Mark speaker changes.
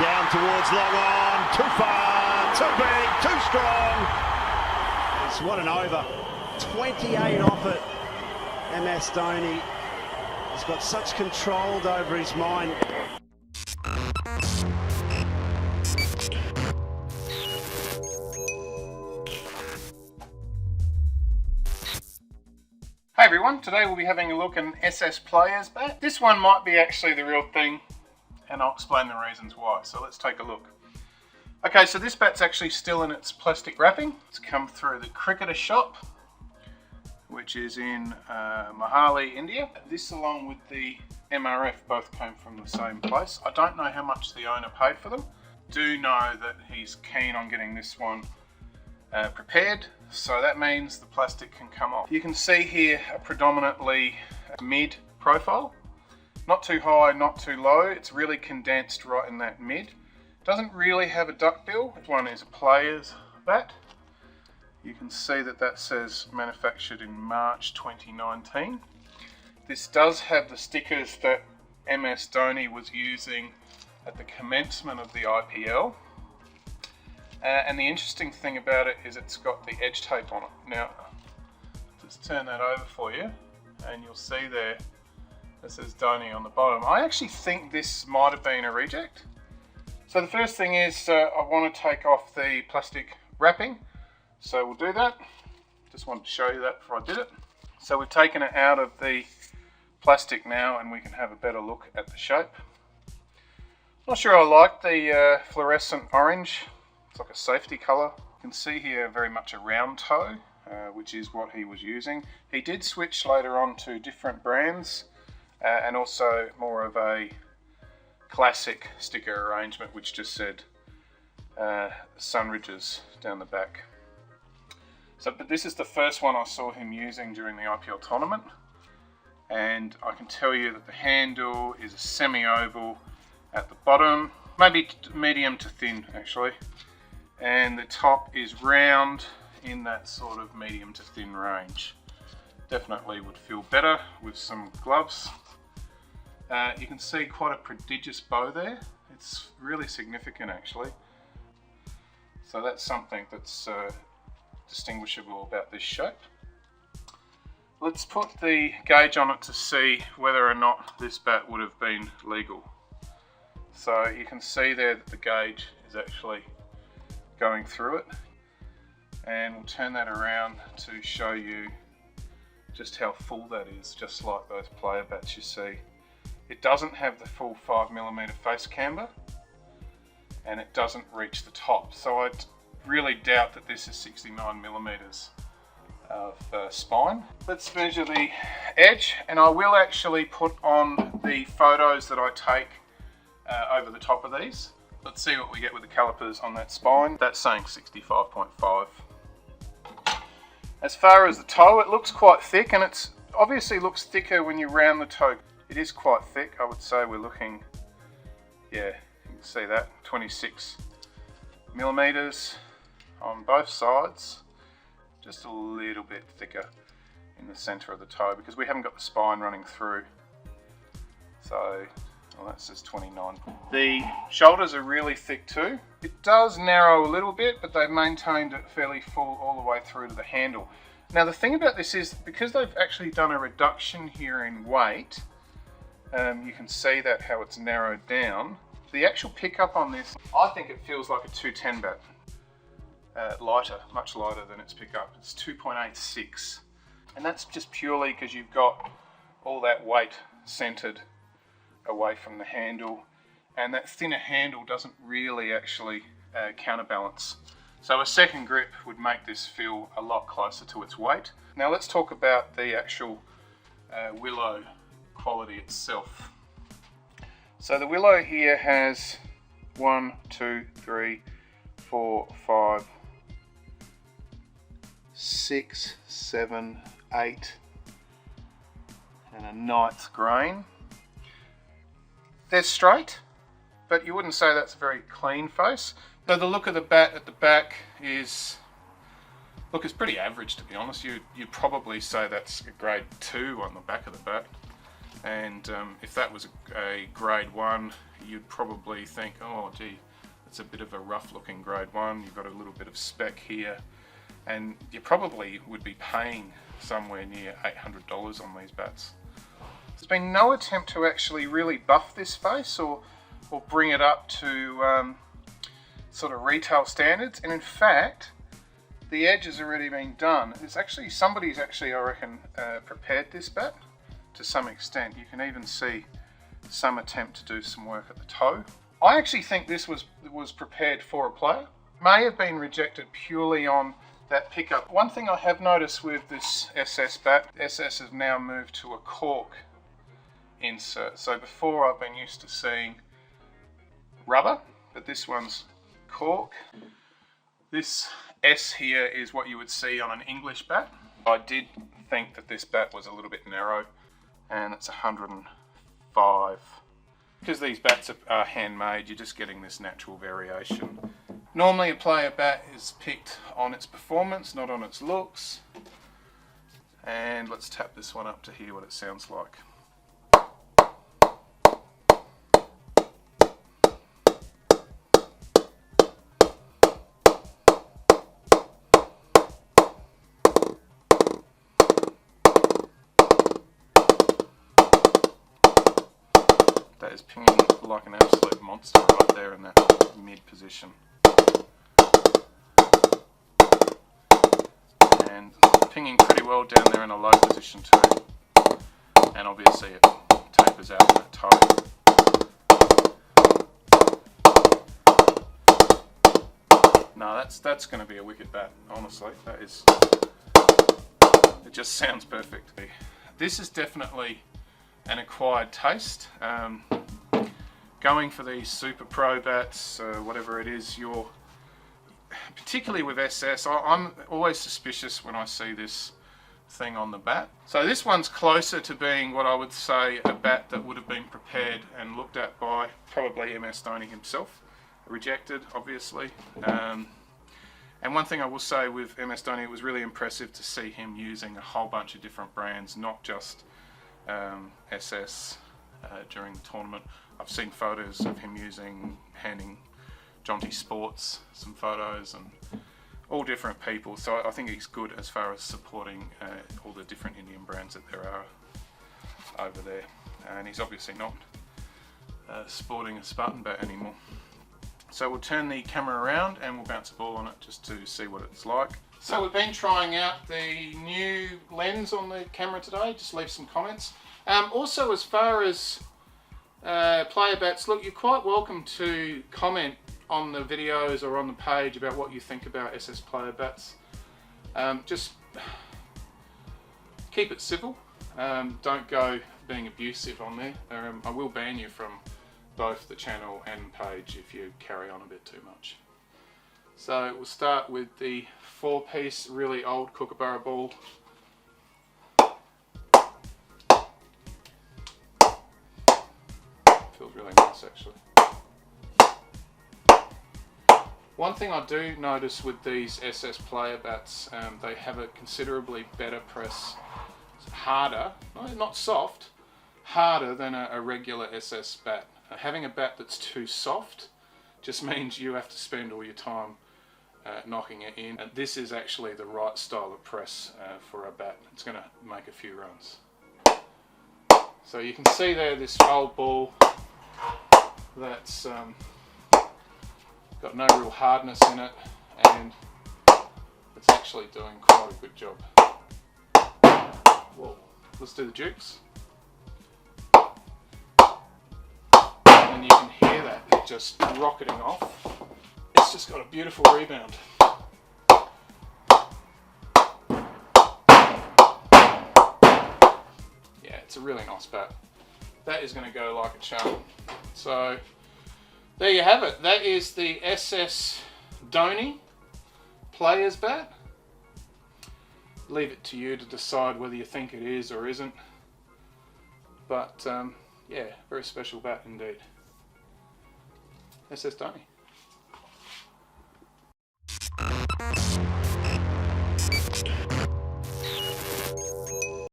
Speaker 1: Down towards long on, too far, too big, too strong. It's what an over. 28 off it. MS Dhoni has got such control over his mind.
Speaker 2: Hey everyone, today we'll be having a look at an SS Players bat. This one might be actually the real thing, and I'll explain the reasons why. So let's take a look. Okay, so this bat's actually still in its plastic wrapping. It's come through the CricketErsshop, which is in Mohali, India. This along with the MRF both came from the same place. I don't know how much the owner paid for them. Do know that he's keen on getting this one prepared, so that means the plastic can come off. You can see here a predominantly mid profile. Not too high, not too low. It's really condensed right in that mid. Doesn't really have a duckbill. This one is a Players bat. You can see that that says manufactured in March 2019. This does have the stickers that MS Dhoni was using at the commencement of the IPL. And the interesting thing about it is it's got the edge tape on it. Now, just turn that over for you, and you'll see there it says Dhoni on the bottom. I actually think this might have been a reject. So the first thing is I want to take off the plastic wrapping. So we'll do that. Just wanted to show you that before I did it. So we've taken it out of the plastic now, and we can have a better look at the shape. Not sure I like the fluorescent orange. It's like a safety colour. You can see here very much a round toe, which is what he was using. He did switch later on to different brands and also more of a classic sticker arrangement, which just said sun ridges down the back. So, but this is the first one I saw him using during the IPL tournament, and I can tell you that the handle is a semi-oval at the bottom, maybe medium to thin actually. And the top is round in that sort of medium to thin range. Definitely would feel better with some gloves. You can see quite a prodigious bow there. It's really significant actually. So that's something that's distinguishable about this shape. Let's put the gauge on it to see whether or not this bat would have been legal. So you can see there that the gauge is actually going through it, and we'll turn that around to show you just how full that is, just like those player bats you see. It doesn't have the full 5mm face camber, and it doesn't reach the top, so I really doubt that this is 69mm of spine. Let's measure the edge, and I will actually put on the photos that I take over the top of these. Let's see what we get with the calipers on that spine. That's saying 65.5. As far as the toe, it looks quite thick, and it's obviously looks thicker when you round the toe. It is quite thick. I would say we're looking, yeah, you can see that, 26mm on both sides. Just a little bit thicker in the center of the toe because we haven't got the spine running through. So, well, that says 29. The shoulders are really thick too. It does narrow a little bit, but they've maintained it fairly full all the way through to the handle. Now the thing about this is, because they've actually done a reduction here in weight, you can see that how it's narrowed down. The actual pickup on this, I think it feels like a 210 bat. Lighter, much lighter than its pickup. It's 2.86. And that's just purely because you've got all that weight centered away from the handle, and that thinner handle doesn't really actually counterbalance. So a second grip would make this feel a lot closer to its weight. Now let's talk about the actual willow quality itself. So the willow here has 1, 2, 3, 4, 5, 6, 7, 8, and a 9th grain. They're straight, but you wouldn't say that's a very clean face. So the look of the bat at the back is, look, it's pretty average to be honest. You'd probably say that's a grade 2 on the back of the bat. And if that was a grade 1, you'd probably think, oh gee, it's a bit of a rough looking grade 1, you've got a little bit of spec here, and you probably would be paying somewhere near $800 on these bats. There's been no attempt to actually really buff this face or bring it up to sort of retail standards, and in fact the edge has already been done. It's actually, somebody's actually, I reckon, prepared this bat to some extent. You can even see some attempt to do some work at the toe. I actually think this was prepared for a player. May have been rejected purely on that pickup. One thing I have noticed with this SS bat, SS has now moved to a cork insert. So before I've been used to seeing rubber, but this one's cork. This S here is what you would see on an English bat. I did think that this bat was a little bit narrow, and it's 105. Because these bats are handmade, you're just getting this natural variation. Normally a player bat is picked on its performance, not on its looks. And let's tap this one up to hear what it sounds like. That is pinging like an absolute monster right there in that mid position. And pinging pretty well down there in a low position too. And obviously it tapers out in that toe. No, that's going to be a wicked bat, honestly. That is, it just sounds perfect. This is definitely an acquired taste. Going for these super pro bats, whatever it is, you're particularly with SS, I'm always suspicious when I see this thing on the bat. So this one's closer to being what I would say a bat that would have been prepared and looked at by probably MS Dhoni himself. Rejected, obviously. And one thing I will say with MS Dhoni, it was really impressive to see him using a whole bunch of different brands, not just SS during the tournament. I've seen photos of him handing Jonty Sports some photos, and all different people. So I think he's good as far as supporting all the different Indian brands that there are over there. And he's obviously not sporting a Spartan bat anymore. So we'll turn the camera around and we'll bounce a ball on it just to see what it's like. So we've been trying out the new lens on the camera today. Just leave some comments. Also, as far as player bats, look, you're quite welcome to comment on the videos or on the page about what you think about SS player bats. Just keep it civil. Don't go being abusive on there. I will ban you from both the channel and page if you carry on a bit too much. So we'll start with the 4-piece really old Kookaburra ball. Feels really nice actually. One thing I do notice with these SS player bats, they have a considerably better press. It's harder, not soft, harder than a regular SS bat. Having a bat that's too soft just means you have to spend all your time knocking it in. And this is actually the right style of press for a bat. It's going to make a few runs. So you can see there this old ball that's got no real hardness in it, and it's actually doing quite a good job. Whoa. Let's do the dukes. And you can hear that just rocketing off. It's just got a beautiful rebound. Yeah, it's a really nice bat. That is going to go like a charm. So there you have it. That is the SS Dhoni player's bat. Leave it to you to decide whether you think it is or isn't. But yeah, very special bat indeed. SS Dhoni.